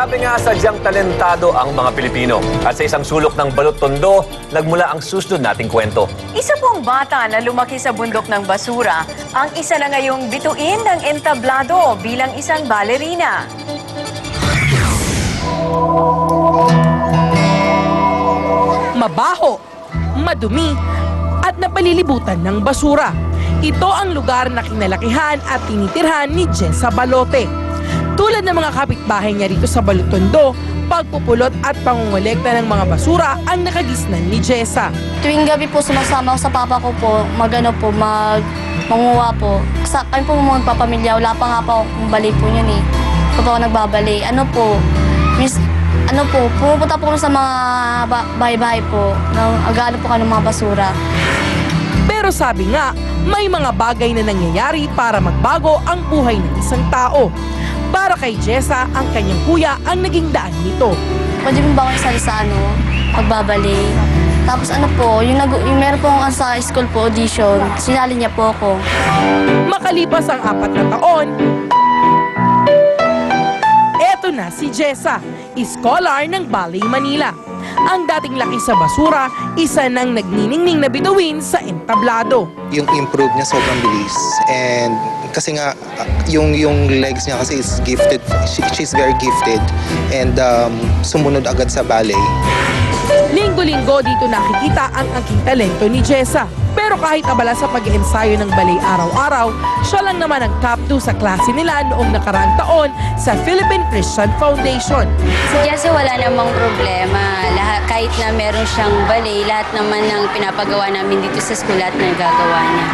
Sabi nga, sadyang talentado ang mga Pilipino. At sa isang sulok ng Balot-Tondo, nagmula ang susunod nating kwento. Isa pong bata na lumaki sa bundok ng basura, ang isa na ngayong bituin ng entablado bilang isang balerina. Mabaho, madumi, at napalilibutan ng basura. Ito ang lugar na kinalakihan at tinitirhan ni Jessa Balote. Tulad ng mga kapitbahay niya rito sa Balot-Tondo, pagpupulot at pangungolekta ng mga basura ang nakagisnan ni Jessa. Tuwing gabi po sumasama ako sa papa ko po, manguha po. Sa kami po mga papamilya, wala pa nga po akong bali po yun eh. Kapag ako nagbabali, pumupunta po kami sa mga bahay-bahay po, agano po kami ng mga basura. Pero sabi nga, may mga bagay na nangyayari para magbago ang buhay ng isang tao. Para kay Jessa, ang kanyang kuya ang naging daan nito. Pwede mo ba ako isali sa pagbabali? Tapos yung meron po akong sa school po audition, sinali niya po ako. Makalipas ang 4 na taon, eto na si Jessa, scholar ng Ballet Manila. Ang dating laki sa basura, isa nang nagniningning na bituin sa entablado. Yung improve niya sobrang bilis, and kasi nga yung legs niya kasi is gifted, she's very gifted, and sumunod agad sa ballet. Linggo-linggo dito nakikita ang aking talento ni Jessa. Pero kahit abala sa pag-iensayo ng ballet araw-araw, siya lang naman ang top 2 sa klase nila noong nakaraang taon sa Philippine Christian Foundation. Si Jessa wala namang problema. Kahit na meron siyang ballet, lahat naman ng pinapagawa namin dito sa school at nagagawa niya.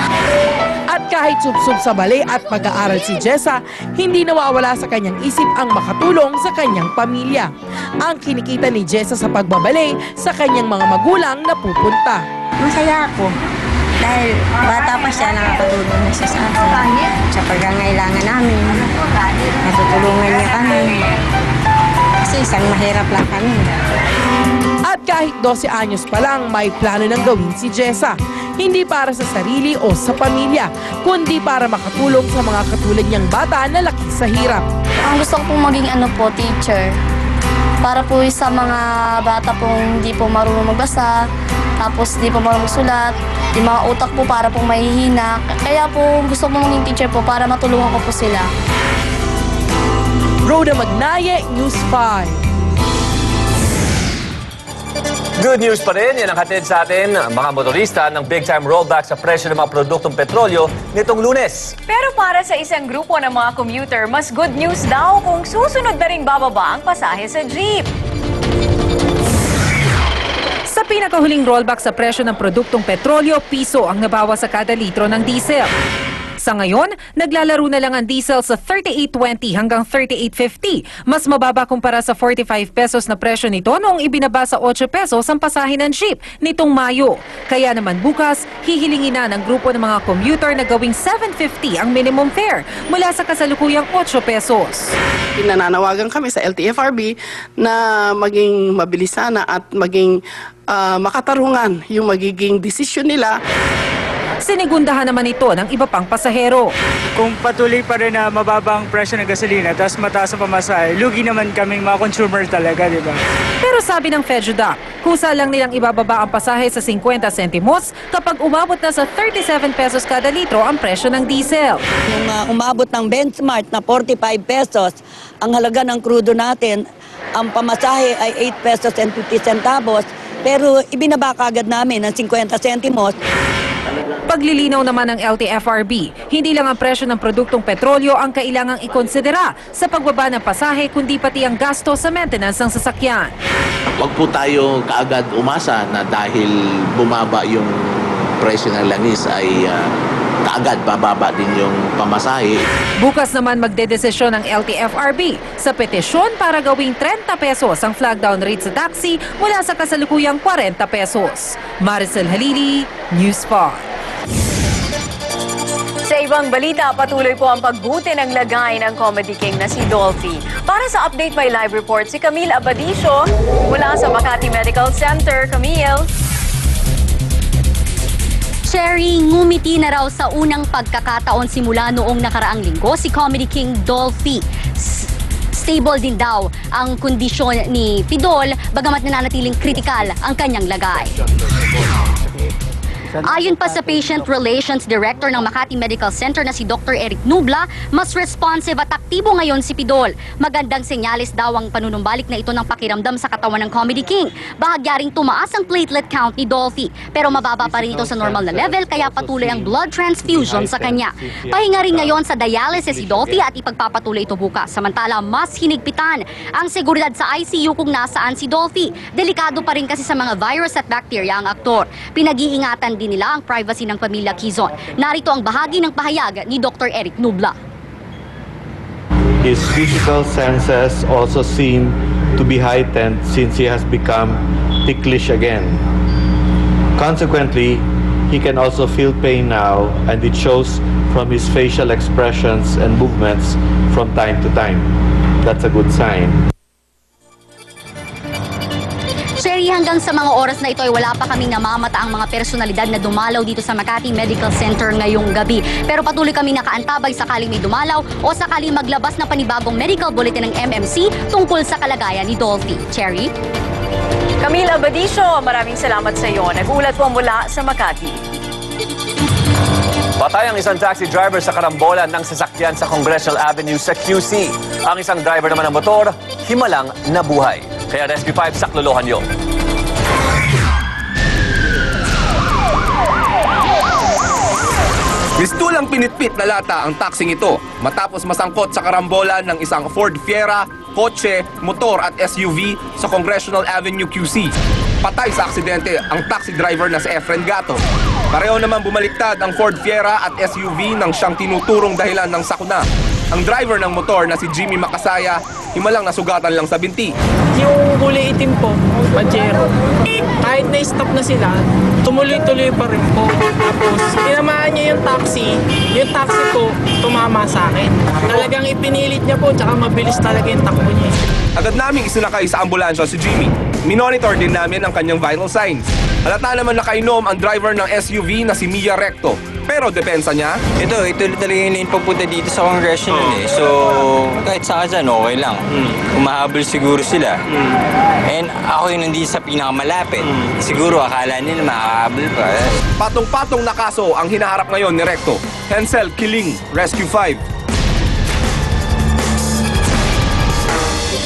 At kahit subsub sa ballet at pag-aaral si Jessa, hindi nawawala sa kanyang isip ang makatulong sa kanyang pamilya. Ang kinikita ni Jessa sa pagbaballet sa kanyang mga magulang na pupunta. Masaya ako. Dahil bata pa siya, nakakatulong na siya sa akin. Sa pagkangailangan namin, natutulungan niya kami. Kasi isang mahirap lang kami. At kahit 12 anyos pa lang, may plano ng gawin si Jessa. Hindi para sa sarili o sa pamilya, kundi para makatulong sa mga katulad niyang bata na laki sa hirap. Ang gusto ko pong maging teacher. Para po sa mga bata pong hindi po marunong magbasa, tapos hindi po marunong magsulat, yung mga utak po para pong mahihina. Kaya po gusto ko maging teacher po para matulungan ko po sila. Rhoda Magnaye, News 5. Good news pa rin, yan ang hatid sa atin mga motorista ng big-time rollback sa presyo ng mga produktong petrolyo nitong Lunes. Pero para sa isang grupo ng mga commuter, mas good news daw kung susunod na ring bababa ang pasahe sa jeep. Sa pinakahuling rollback sa presyo ng produktong petrolyo, piso ang nabawas sa kada litro ng diesel. Sa ngayon, naglalaro na lang ang diesel sa 38.20 hanggang 38.50. Mas mababa kumpara sa 45 pesos na presyo nito noong ibinaba sa 8 pesos ang pasahe ng jeep nitong Mayo. Kaya naman bukas, hihilingin na ng grupo ng mga commuter na gawing 7.50 ang minimum fare mula sa kasalukuyang 8 pesos. Pinananawagan kami sa LTFRB na maging mabilis sana at maging makatarungan yung magiging desisyon nila. Sinigundahan naman ito ng iba pang pasahero. Kung patuloy pa rin na mababa ang presyo ng gasolina tapos mataas ang pamasahe, lugi naman kaming mga consumer talaga, di ba? Pero sabi ng FEDUDA, kusa lang nilang ibababa ang pasahe sa 50 sentimos kapag umabot na sa 37 pesos kada litro ang presyo ng diesel. Nung umabot ng benchmark na 45 pesos, ang halaga ng krudo natin, ang pamasahe ay 8 pesos and 50 centavos, pero ibinaba kagad namin ng 50 sentimos. Paglilinaw naman ng LTFRB, hindi lang ang presyo ng produktong petrolyo ang kailangang ikonsidera sa pagbaba ng pasahe kundi pati ang gasto sa maintenance ng sasakyan. Huwag po tayo kaagad umasa na dahil bumaba yung presyo ng langis ay kaagad bababa din yung pamasahe. Bukas naman magdedesisyon ng LTFRB sa petisyon para gawing 30 pesos ang flag down rate sa taxi mula sa kasalukuyang 40 pesos. Maricel Halili, News 5. Sa ibang balita, patuloy po ang pagbuti ng lagay ng Comedy King na si Dolphy. Para sa Update My Live Report, si Camille Abadisio mula sa Makati Medical Center. Camille. Cherry, ngumiti na raw sa unang pagkakataon simula noong nakaraang linggo si Comedy King Dolphy. stable din daw ang kondisyon ni Pidol, bagamat nananatiling kritikal ang kanyang lagay. Ayon pa sa Patient Relations Director ng Makati Medical Center na si Dr. Eric Nubla, mas responsive at aktibo ngayon si Pidol. Magandang senyales daw ang panunumbalik na ito ng pakiramdam sa katawan ng Comedy King. Bahagya ring tumaas ang platelet count ni Dolphy, pero mababa pa rin ito sa normal na level kaya patuloy ang blood transfusion sa kanya. Pahinga rin ngayon sa dialysis si Dolphy at ipagpapatuloy ito bukas. Samantala, mas hinigpitan ang seguridad sa ICU kung nasaan si Dolphy. Delikado pa rin kasi sa mga virus at bacteria ang aktor. Pinag-iingatan din nila ang privacy ng pamilya Quezon. Narito ang bahagi ng pahayag ni Dr. Eric Nubla. His physical senses also seem to be heightened since he has become ticklish again. Consequently, he can also feel pain now, and it shows from his facial expressions and movements from time to time. That's a good sign. Sherry, hanggang sa mga oras na ito ay wala pa kaming namamata ang mga personalidad na dumalaw dito sa Makati Medical Center ngayong gabi. Pero patuloy kami nakaantabay sakaling may dumalaw o sakaling maglabas ng panibagong medical bulletin ng MMC tungkol sa kalagayan ni Dolphy. Cherry? Camille Abadisio, maraming salamat sa iyo. Nag-ulat po mula sa Makati. Patay ang isang taxi driver sa karambolan ng sasakyan sa Congressional Avenue sa QC. Ang isang driver naman ng motor, himalang nabuhay. Kaya Rescue 5 saklolohan yun. Mistulang pinitpit na lata ang taksing ito matapos masangkot sa karambolan ng isang Ford Fiera, kotse, motor at SUV sa Congressional Avenue QC. Patay sa aksidente ang taxi driver na si Efren Gato. Pareho naman bumaliktad ang Ford Fiera at SUV nang siyang tinuturong dahilan ng sakuna. Ang driver ng motor na si Jimmy Makasaya, himalang nasugatan lang sa binti. Yung kulay itim po, Pajero, kahit na-stop na sila, tumuloy-tuloy pa rin po. Tapos, tinamaan niya yung taxi po, tumama sa akin. Talagang ipinilit niya po, tsaka mabilis talaga yung takbo niya. Agad naming isinakay sa ambulansya si Jimmy. Minonitor din namin ang kanyang vital signs. Halata naman nakainom ang driver ng SUV na si Mia Recto. Pero depensa niya? Ito talaga yung lane papunta dito sa Congressional eh. So, kahit saan dyan, okay lang. Umahabol siguro sila. And ako yung nandito sa pinakamalapit. Siguro akala nila makakahabol pa. Patong-patong na kaso ang hinaharap ngayon ni Recto. Hensel Kiling, Rescue 5.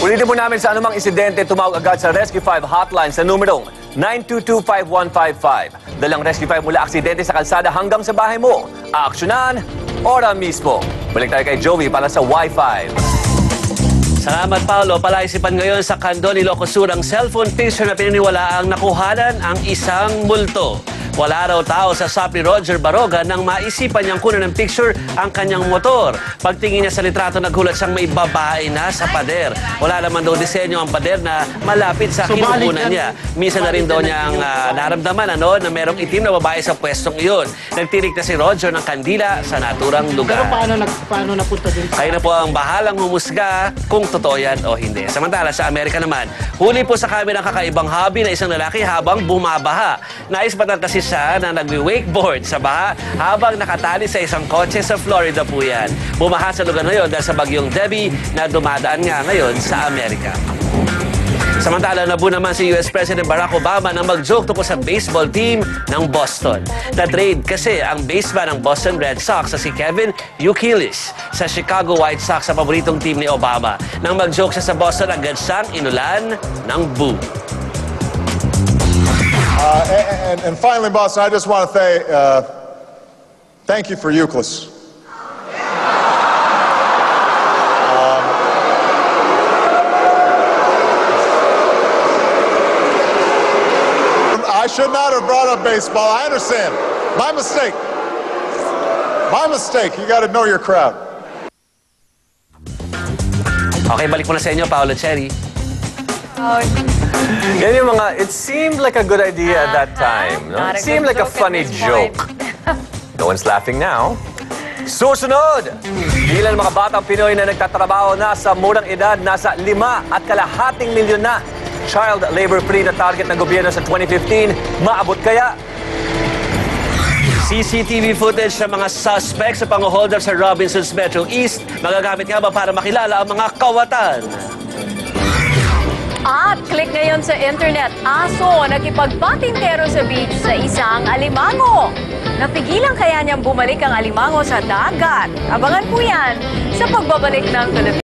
Ulitin po namin sa anumang insidente, tumawag agad sa Rescue 5 hotline sa numerong 922-5155. Dalang Rescue 5 mula aksidente sa kalsada hanggang sa bahay mo. Aaksyonan, ora mismo. Balik tayo kay Joey para sa Wi-Fi. Salamat, Paolo. Palaisipan ngayon sa Candon, Ilocos Sur ang cellphone picture na pininiwalaang nakuhanan ang isang multo. Wala raw tao sa shop ni Roger Baroga nang maisipan niyang kunan ng picture ang kanyang motor. Pagtingin niya sa litrato, nagulat siyang may babae na sa pader. Wala naman daw disenyo ang pader na malapit sa kinukunan niya. Minsan na rin daw niyang naramdaman na merong itim na babae sa pwestong iyon. Nagtirik na si Roger ng kandila sa naturang lugar. Pero paano napunta din? Kayo na po ang bahalang humusga kung totoo yan o hindi. Samantala sa Amerika naman, huli po sa kamera ng kakaibang hobby na isang lalaki habang bumabaha. Naispatan kasi siya na nagwi-wakeboard sa baha habang nakatali sa isang kotse sa Florida po yan. Bumaha sa lugar na yun dahil sa bagyong Debbie na dumadaan nga ngayon sa Amerika. Samantala, nabu naman si US President Barack Obama na mag-joke tungkol sa baseball team ng Boston. Na-trade kasi ang baseman ng Boston Red Sox na si Kevin Youkilis sa Chicago White Sox sa paboritong team ni Obama. Nang mag-joke siya sa Boston, agad siyang inulan ng boo. And finally, boss, I just want to say thank you for Euclid. I should not have brought up baseball. I understand. My mistake. My mistake. You got to know your crowd. Okay, balik mo na sa inyo, Paolo Cherry. Yan yung mga, it seemed like a good idea at that time. No? It seemed like a funny joke. No one's laughing now. Susunod! Bilang mga batang Pinoy na nagtatrabaho na sa murang edad, nasa 5.2 milyon na. Child labor free na target ng gobyerno sa 2015, maabot kaya? CCTV footage ng mga suspects sa pang-hold up sa Robinsons Metro East. Magagamit nga ba para makilala ang mga kawatan? At click ngayon sa internet, aso nakipagpatintero sa beach sa isang alimango. Napigilan kaya niyang bumalik ang alimango sa dagat? Abangan po yan sa pagbabalik ng television.